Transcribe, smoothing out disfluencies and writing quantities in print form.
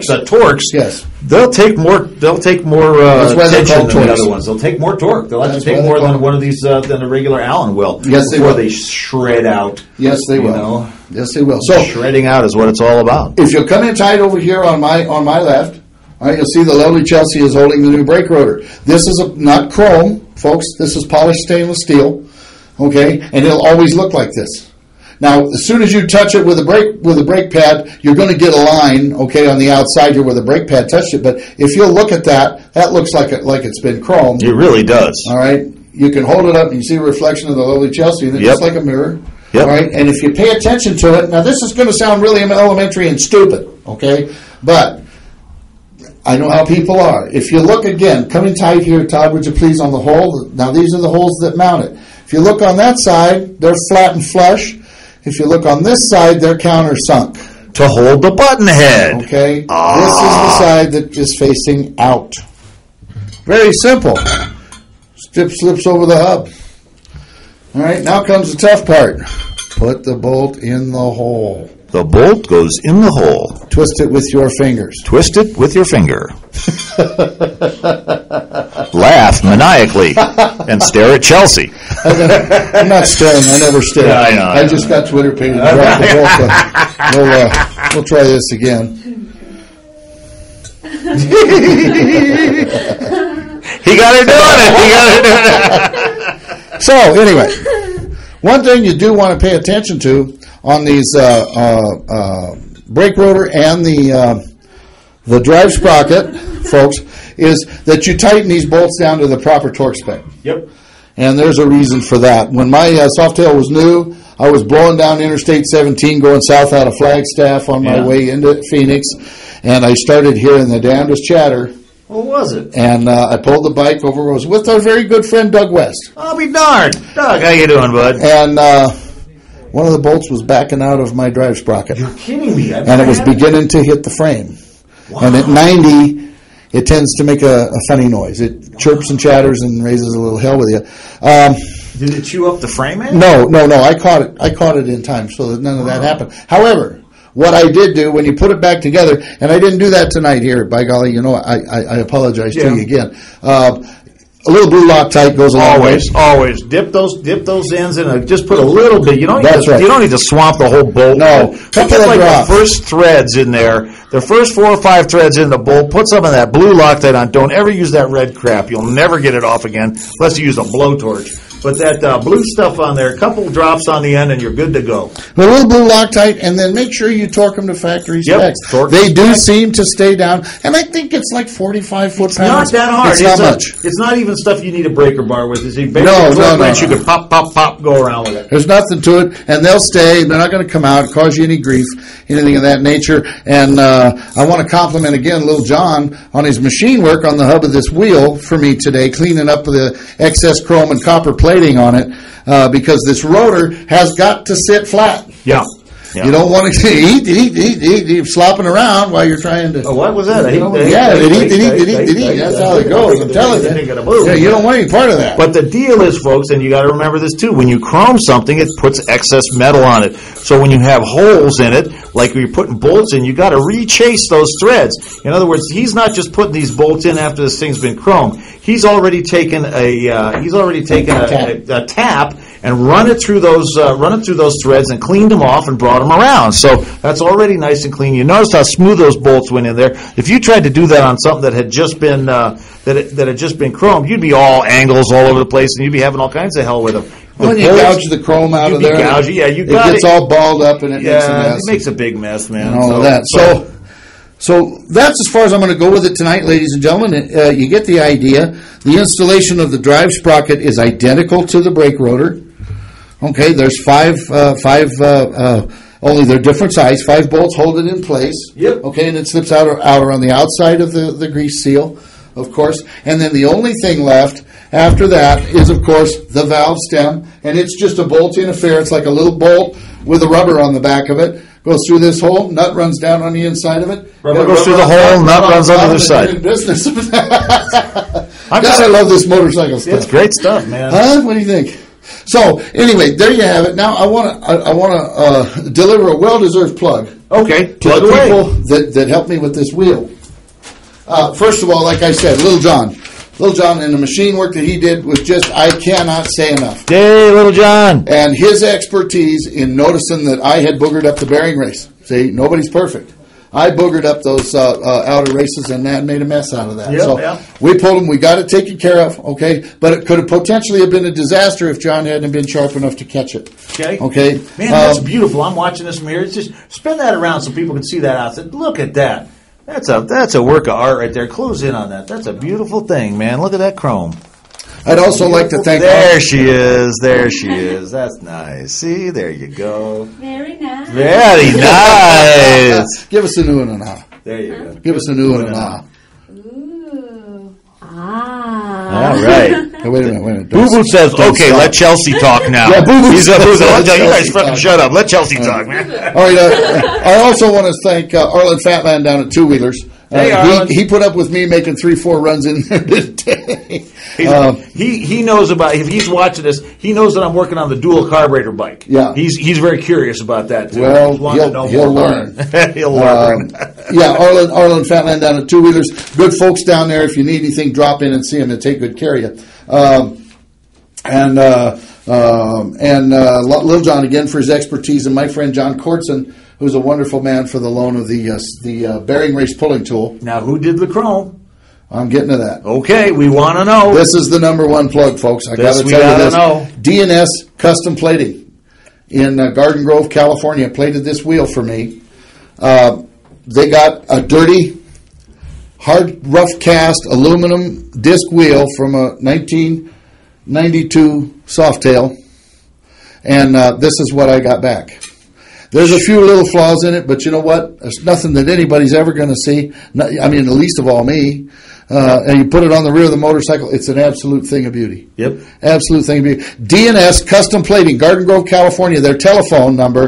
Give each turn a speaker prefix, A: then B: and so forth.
A: Torques.
B: Yes.
A: They'll take more tension than the other ones. They'll take more torque. They'll actually take more than one of these than a regular Allen will.
B: Yes, they will.
A: Before they shred out.
B: Yes, they will. Yes, they will.
A: So shredding out is what it's all about.
B: If you'll come in tight over here on my left, all right, you'll see the lovely Chelsea is holding the new brake rotor. This is not chrome, folks. This is polished stainless steel. Okay, and it'll always look like this. Now, as soon as you touch it with a brake pad, you're going to get a line, okay, on the outside here where the brake pad touched it. But if you'll look at that looks like it's been chromed.
A: It really does.
B: All right, you can hold it up and you see a reflection of the lovely Chelsea, and it's just like a mirror.
A: Yep.
B: All right, and if you pay attention to it, now this is going to sound really elementary and stupid, okay, but I know how people are. If you look again, coming tight here, Todd, would you please, on the hole? Now, these are the holes that mount it. If you look on that side, they're flat and flush. If you look on this side, they're countersunk.
A: To hold the button head.
B: Okay? This is the side that is facing out. Very simple. Slips over the hub. All right, now comes the tough part. Put the bolt in the hole.
A: The bolt goes in the hole.
B: Twist it with your fingers.
A: Twist it with your finger. Laugh maniacally and stare at Chelsea.
B: I'm not staring. I never stare.
A: Yeah, I know.
B: I just got Twitter paid and dropped the bolt. We'll try this again.
A: He got her doing it.
B: So anyway, one thing you do want to pay attention to on these brake rotor and the drive sprocket, folks, is that you tighten these bolts down to the proper torque spec.
A: Yep.
B: And there's a reason for that. When my Softail was new, I was blowing down Interstate 17 going south out of Flagstaff on my way into Phoenix, and I started hearing the damnedest chatter.
A: What was it?
B: And I pulled the bike over. I was with our very good friend Doug West.
A: I'll be darned. Doug, how you doing, bud?
B: And one of the bolts was backing out of my drive sprocket.
A: You're kidding me.
B: And it was beginning to hit the frame.
A: Wow.
B: And at 90, it tends to make a funny noise. It chirps and chatters and raises a little hell with you.
A: Did it chew up the frame end?
B: No. I caught it in time, so that none of that happened. However, what I did do when you put it back together, and I didn't do that tonight here, by golly, I apologize to you again. A little blue Loctite goes a long way.
A: Always dip those ends in. Just put a little bit. You don't need to swamp the whole bolt.
B: No,
A: put like the first threads in there. The first 4 or 5 threads in the bolt. Put some of that blue Loctite on. Don't ever use that red crap. You'll never get it off again unless you use a blowtorch. Put that blue stuff on there, a couple drops on the end, and you're good to go.
B: A little blue Loctite, and then make sure you torque them to factory specs. They do seem to stay down, and I think it's like 45 foot-pounds.
A: It's not that hard.
B: It's not much.
A: It's not even stuff you need a breaker bar with. It's a
B: no.
A: You could pop, go around with it.
B: There's nothing to it, and they'll stay. They're not going to come out, cause you any grief, anything of that nature. And I want to compliment again Little John on his machine work on the hub of this wheel for me today, cleaning up the excess chrome and copper plating on it, because this rotor has got to sit flat.
A: Yeah.
B: You don't want to eat slopping around while you're trying to.
A: Oh, what was that?
B: Eat. That's how it goes. I'm telling you. Yeah, you don't want any part of that.
A: But the deal is, folks, and you got to remember this too. When you chrome something, it puts excess metal on it. So when you have holes in it, like you're putting bolts in, you got to rechase those threads. In other words, he's not just putting these bolts in after this thing's been chromed. He's already taken a tap and run it through those threads and cleaned them off and brought them around. So that's already nice and clean. You noticed how smooth those bolts went in there. If you tried to do that on something that had just been that had just been chromed, you'd be all angles all over the place, and you'd be having all kinds of hell with them.
B: When you gouge the chrome out of there,
A: you got it.
B: Gets all balled up and it makes a mess.
A: It makes a big mess, man.
B: And all of that. So that's as far as I'm going to go with it tonight, ladies and gentlemen. You get the idea. The installation of the drive sprocket is identical to the brake rotor. Okay, there's five, only they're different size. 5 bolts hold it in place.
A: Yep.
B: Okay, and it slips out on the outside of the grease seal, of course. And then the only thing left after that is, of course, the valve stem. And it's just a bolt-in affair. It's like a little bolt with a rubber on the back of it. Goes through this hole, nut runs down on the inside of it.
A: Rubber goes through the hole, nut runs on the other side.
B: Business. I love this motorcycle stuff.
A: It's great stuff, man.
B: Huh? What do you think? So anyway, there you have it. Now I want to deliver a well-deserved plug.
A: Okay,
B: to
A: plug
B: the
A: away.
B: people that helped me with this wheel. First of all, like I said, Little John and the machine work that he did was just, I cannot say enough.
A: Hey, Little John.
B: And his expertise in noticing that I had boogered up the bearing race. See, nobody's perfect. I boogered up those outer races and made a mess out of that. We pulled them. We got it taken care of, okay? But it could have potentially have been a disaster if John hadn't been sharp enough to catch it. Okay?
A: Man, that's beautiful. I'm watching this mirror. It's just spin that around so people can see that outfit. Look at that. That's a work of art right there. Close in on that. That's a beautiful thing, man. Look at that chrome.
B: I'd also like to thank...
A: There she is. There she is. That's nice. See, there you go.
C: Very nice.
A: Very nice.
B: Give us a new one and ah.
A: There you go.
B: Give us a new one and ah.
C: Ooh. Ah.
A: All right.
B: Hey, wait a minute.
A: Boo Boo says, okay,
B: stop.
A: let Chelsea talk now.
B: Yeah, Boo Boo
A: He's
B: says,
A: you
B: let
A: guys
B: Chelsea
A: fucking
B: talk.
A: shut up. Let Chelsea talk, man.
B: All right. I also want to thank Arlen Fatland down at Two Wheelers.
A: Hey, Arlen.
B: He put up with me making 3-4 runs in there today.
A: He knows about, if he's watching this, he knows that I'm working on the dual carburetor bike.
B: Yeah.
A: He's very curious about that too.
B: Well,
A: he'll
B: learn.
A: He'll learn.
B: Yeah, Arlen Fatland down at Two Wheelers. Good folks down there. If you need anything, drop in and see them and take good care of you. Little John again for his expertise, and my friend John Kortson, who's a wonderful man, for the loan of the bearing race pulling tool.
A: Now, who did the chrome?
B: I'm getting to that.
A: Okay, we want to know.
B: This is the number one plug, folks. I got to tell you this.
A: Know.
B: DNS Custom Plating in Garden Grove, California, plated this wheel for me. They got a dirty, hard, rough cast aluminum disc wheel from a 1992 Softail, and this is what I got back. There's a few little flaws in it, but you know what? There's nothing that anybody's ever going to see. I mean, least of all me. And you put it on the rear of the motorcycle, it's an absolute thing of beauty.
A: Yep.
B: Absolute thing of beauty. DNS Custom Plating, Garden Grove, California. Their telephone number